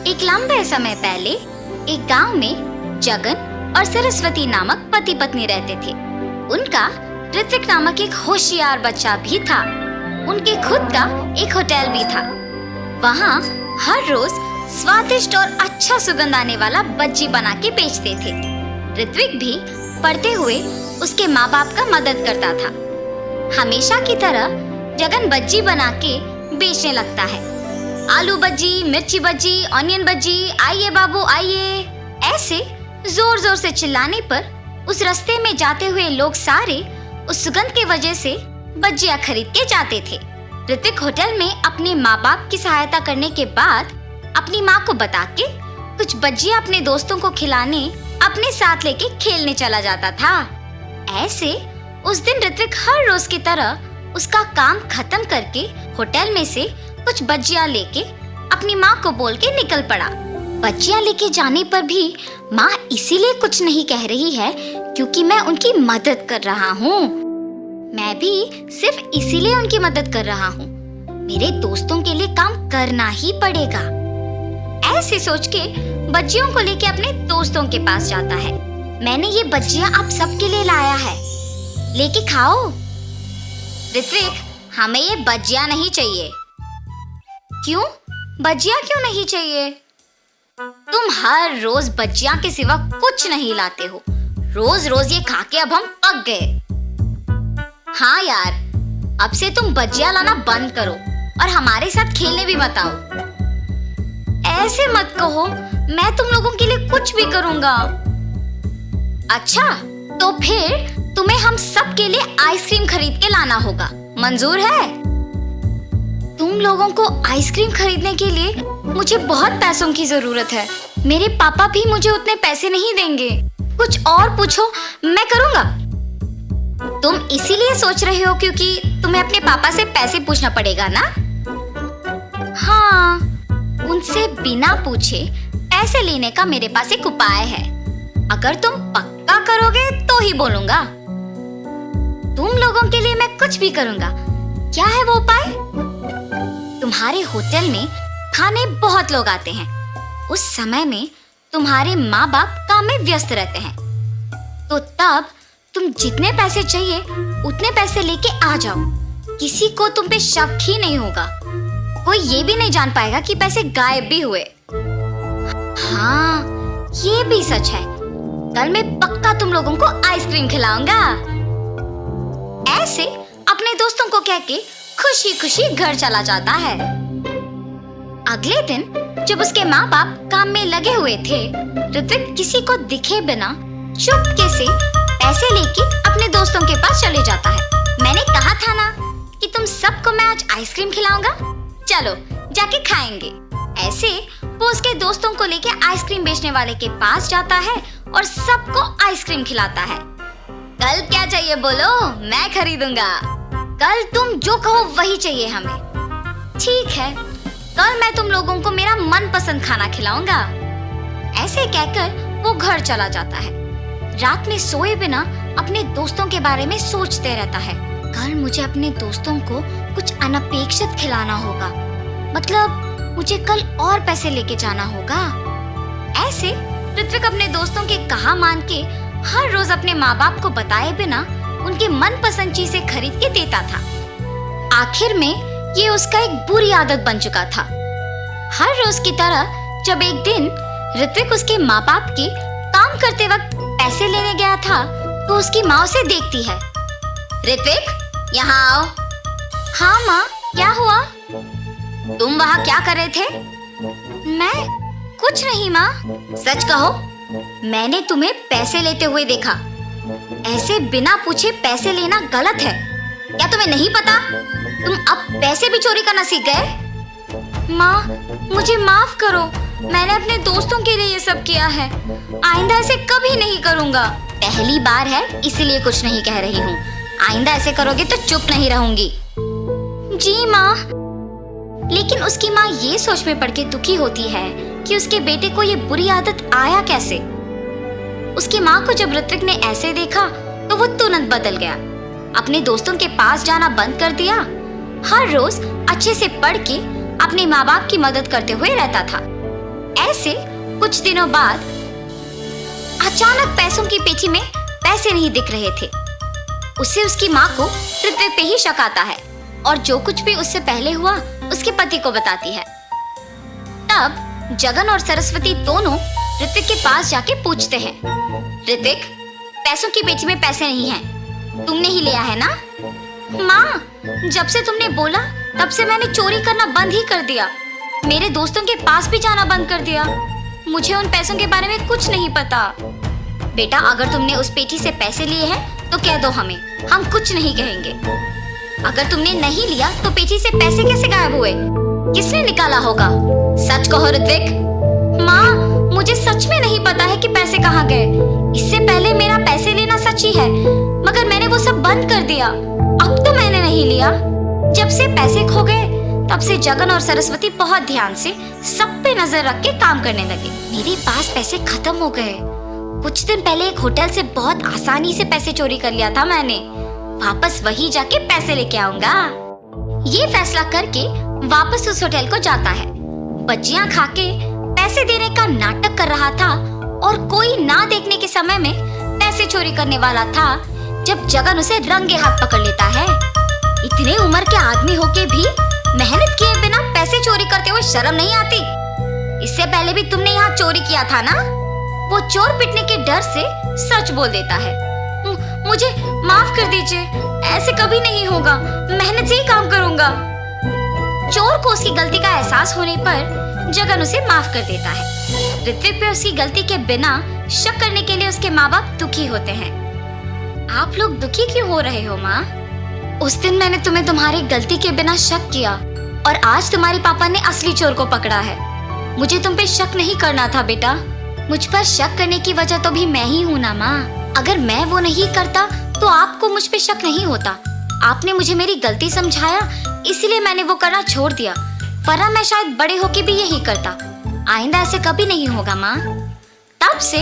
एक लंबे समय पहले एक गांव में जगन और सरस्वती नामक पति पत्नी रहते थे। उनका ऋत्विक नामक एक होशियार बच्चा भी था। उनके खुद का एक होटल भी था। वहाँ हर रोज स्वादिष्ट और अच्छा सुगंध आने वाला बज्जी बना के बेचते थे। ऋत्विक भी पढ़ते हुए उसके माँ बाप का मदद करता था। हमेशा की तरह जगन बज्जी बना के बेचने लगता है। आलू बज्जी, मिर्ची बज्जी, ऑनियन बज्जी, आइए बाबू आइए। ऐसे जोर जोर से चिल्लाने पर उस रास्ते में जाते हुए लोग सारे उस सुगंध की वजह से बज्जियां खरीद के जाते थे। ऋत्विक होटल में अपने माँ बाप की सहायता करने के बाद अपनी माँ को बता के कुछ बज्जियां अपने दोस्तों को खिलाने अपने साथ लेके खेलने चला जाता था। ऐसे उस दिन ऋत्विक हर रोज की तरह उसका काम खत्म करके होटल में से कुछ बज्जियां लेके अपनी माँ को बोल के निकल पड़ा। बज्जियां लेके जाने पर भी माँ इसीलिए कुछ नहीं कह रही है क्योंकि मैं उनकी मदद कर रहा हूँ। मैं भी सिर्फ इसीलिए उनकी मदद कर रहा हूँ। मेरे दोस्तों के लिए काम करना ही पड़ेगा। ऐसे सोच के बज्जियों को लेके अपने दोस्तों के पास जाता है। मैंने ये बज्जियां आप सबके लिए लाया है, लेके खाओ। ऋत्विक, हमें ये बज्जियां नहीं चाहिए। क्यों? बज्जियां क्यों नहीं चाहिए? तुम हर रोज बज्जियां के सिवा कुछ नहीं लाते हो। रोज रोज ये खा के अब हम पक गए। हाँ यार, अब से तुम बज्जियां लाना बंद करो और हमारे साथ खेलने भी मत आओ। ऐसे मत कहो, मैं तुम लोगों के लिए कुछ भी करूंगा। अच्छा, तो फिर तुम्हें हम सब के लिए आइसक्रीम खरीद के लाना होगा। मंजूर है? तुम लोगों को आइसक्रीम खरीदने के लिए मुझे बहुत पैसों की जरूरत है। मेरे पापा भी मुझे उतने पैसे नहीं देंगे। कुछ और पूछो, मैं करूंगा। तुम इसीलिए सोच रहे हो क्योंकि तुम्हें अपने पापा से पैसे पूछना पड़ेगा ना? हाँ, उनसे बिना पूछे पैसे लेने का मेरे पास एक उपाय है। अगर तुम पक्का करोगे तो ही बोलूंगा। तुम लोगों के लिए मैं कुछ भी करूंगा। क्या है वो उपाय? तुम्हारे होटल में खाने बहुत लोग आते हैं। उस समय में तुम्हारे माँ बाप काम में व्यस्त रहते हैं, तो तब तुम जितने पैसे चाहिए उतने पैसे लेके आ जाओ। किसी को तुम पे शक ही नहीं होगा। कोई ये भी नहीं जान पाएगा कि पैसे गायब भी हुए। हाँ, ये भी सच है। कल मैं पक्का तुम लोगों को आइसक्रीम खिलाऊंगा। ऐसे अपने दोस्तों को कह के खुशी खुशी घर चला जाता है। अगले दिन जब उसके माँ बाप काम में लगे हुए थे, ऋत्विक किसी को दिखे बिना चुपके से पैसे लेके अपने दोस्तों के पास चले जाता है। मैंने कहा था ना कि तुम सबको मैं आज आइसक्रीम खिलाऊंगा। चलो जाके खाएंगे। ऐसे वो उसके दोस्तों को लेके आइसक्रीम बेचने वाले के पास जाता है और सबको आइसक्रीम खिलाता है। कल क्या चाहिए बोलो, मैं खरीदूंगा। कल तुम जो कहो वही चाहिए हमें। ठीक है, कल मैं तुम लोगों को मेरा मनपसंद खाना खिलाऊंगा। ऐसे कहकर वो घर चला जाता है। रात में सोए बिना अपने दोस्तों के बारे में सोचते रहता है। कल मुझे अपने दोस्तों को कुछ अनपेक्षित खिलाना होगा। मतलब मुझे कल और पैसे लेके जाना होगा। ऐसे ऋत्विक अपने दोस्तों के कहा मान के हर रोज अपने माँ बाप को बताए बिना उनके मनपसंद चीजें खरीद के देता था। आखिर में ये उसका एक बुरी आदत बन चुका था। हर रोज की तरह जब एक दिन ऋत्विक उसके माँ बाप के काम करते वक्त पैसे लेने गया था, तो उसकी माँ उसे देखती है। ऋत्विक, यहाँ आओ। हाँ माँ, क्या हुआ? तुम वहाँ क्या कर रहे थे? मैं कुछ नहीं माँ। सच कहो, मैंने तुम्हें पैसे लेते हुए देखा। ऐसे बिना पूछे पैसे लेना गलत है। क्या तुम्हें नहीं पता? तुम अब पैसे भी चोरी करना सीख गए। माँ, मुझे माफ करो। मैंने अपने दोस्तों के लिए ये सब किया है। आइंदा ऐसे कभी नहीं करूँगा। पहली बार है इसलिए कुछ नहीं कह रही हूँ। आइंदा ऐसे करोगे तो चुप नहीं रहूंगी। जी माँ। लेकिन उसकी माँ ये सोच में पड़ के दुखी होती है कि उसके बेटे को ये बुरी आदत आया कैसे। उसकी माँ को जब ऋत्विक ने ऐसे देखा तो वो तुरंत बदल गया। अपने दोस्तों के पास जाना बंद कर दिया। हर रोज अच्छे से पढ़ के अपने माँ बाप की मदद करते हुए रहता था। ऐसे कुछ दिनों बाद अचानक पैसों की पेटी में पैसे नहीं दिख रहे थे। उसे उसकी माँ को ऋत्विक पे ही शक आता है और जो कुछ भी उससे पहले हुआ उसके पति को बताती है। तब जगन और सरस्वती दोनों ऋत्विक के पास जाके पूछते हैं, ऋत्विक, पैसों की पेटी में पैसे नहीं हैं, तुमने ही लिया है ना? माँ, जब से तुमने बोला तब से मैंने चोरी करना बंद ही कर दिया, मेरे दोस्तों के पास भी जाना बंद कर दिया। मुझे उन पैसों के बारे में कुछ नहीं पता। बेटा, अगर तुमने उस पेटी से पैसे लिए हैं तो कह दो हमें, हम कुछ नहीं कहेंगे। अगर तुमने नहीं लिया तो पेटी से पैसे कैसे गायब हुए? किसने निकाला होगा? सच कहो ऋत्विक। माँ, मुझे सच में नहीं पता है कि पैसे कहाँ गए। इससे पहले मेरा पैसे लेना सच ही है, मगर मैंने वो सब बंद कर दिया। अब तो मैंने नहीं लिया। जब से पैसे खो गए तब से जगन और सरस्वती बहुत ध्यान से सब पे नजर रख के काम करने लगे। मेरे पास पैसे खत्म हो गए। कुछ दिन पहले एक होटल से बहुत आसानी से पैसे चोरी कर लिया था मैंने। वापस वही जाके पैसे लेके आऊंगा। ये फैसला करके वापस उस होटल को जाता है। बच्चियां खाके पैसे देने का नाटक कर रहा था और कोई ना देखने के समय में पैसे चोरी करने वाला था जब जगन उसे रंगे हाथ पकड़ लेता है। इतने उम्र के आदमी होके भी मेहनत किए बिना पैसे चोरी करते हुए शर्म नहीं आती? इससे पहले भी तुमने यहाँ चोरी किया था ना? वो चोर पिटने के डर से सच बोल देता है। मुझे माफ कर दीजिए, ऐसे कभी नहीं होगा, मेहनत से ही काम करूंगा। चोर को उसकी गलती का एहसास होने पर जगन उसे माफ कर देता है। ऋत्विक पे उसकी गलती के बिना शक करने के लिए उसके माँ बाप दुखी होते हैं। आप लोग दुखी क्यों हो रहे हो माँ? उस दिन मैंने तुम्हें तुम्हारी गलती के बिना शक किया और आज तुम्हारे पापा ने असली चोर को पकड़ा है। मुझे तुम पे शक नहीं करना था बेटा। मुझ पर शक करने की वजह तो भी मैं ही हूँ ना माँ। अगर मैं वो नहीं करता तो आपको मुझ पे शक नहीं होता। आपने मुझे मेरी गलती समझाया, इसलिए मैंने वो करना छोड़ दिया, वरना मैं शायद बड़े होके भी यही करता। आइंदा ऐसे कभी नहीं होगा माँ। तब से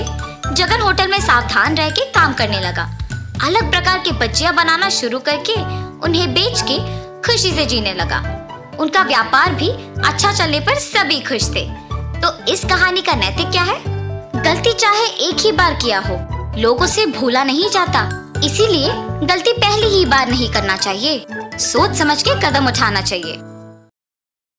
जगन होटल में सावधान रह के काम करने लगा। अलग प्रकार के बच्चियां बनाना शुरू करके उन्हें बेच के खुशी से जीने लगा। उनका व्यापार भी अच्छा चलने पर सभी खुश थे। तो इस कहानी का नैतिक क्या है? गलती चाहे एक ही बार किया हो, लोगों से भूला नहीं जाता। इसीलिए गलती पहली ही बार नहीं करना चाहिए, सोच समझ के कदम उठाना चाहिए।